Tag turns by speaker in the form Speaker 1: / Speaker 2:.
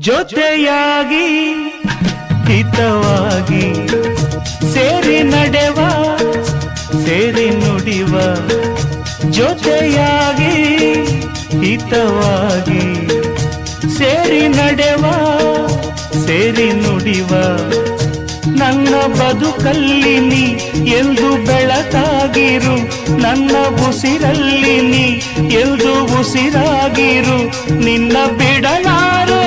Speaker 1: ಜೊತೆಯಾಗಿ ಹಿತವಾಗಿ ಸೇರಿ ನಡೆವ ಸೇರಿ ನುಡಿವ ಜೊತೆಯಾಗಿ ಹಿತವಾಗಿ ಸೇರಿ ನಡೆವ ಸೇರಿ ನುಡಿವ ನನ್ನ ಬದುಕಲ್ಲಿ ನೀ ಎಂದು ಬೆಳಕಾಗಿರು ನನ್ನ ಉಸಿರಲ್ಲಿ ನೀ ಎಂದು ಉಸಿರಾಗಿರು ನಿನ್ನ ಬಿಡಲಾರು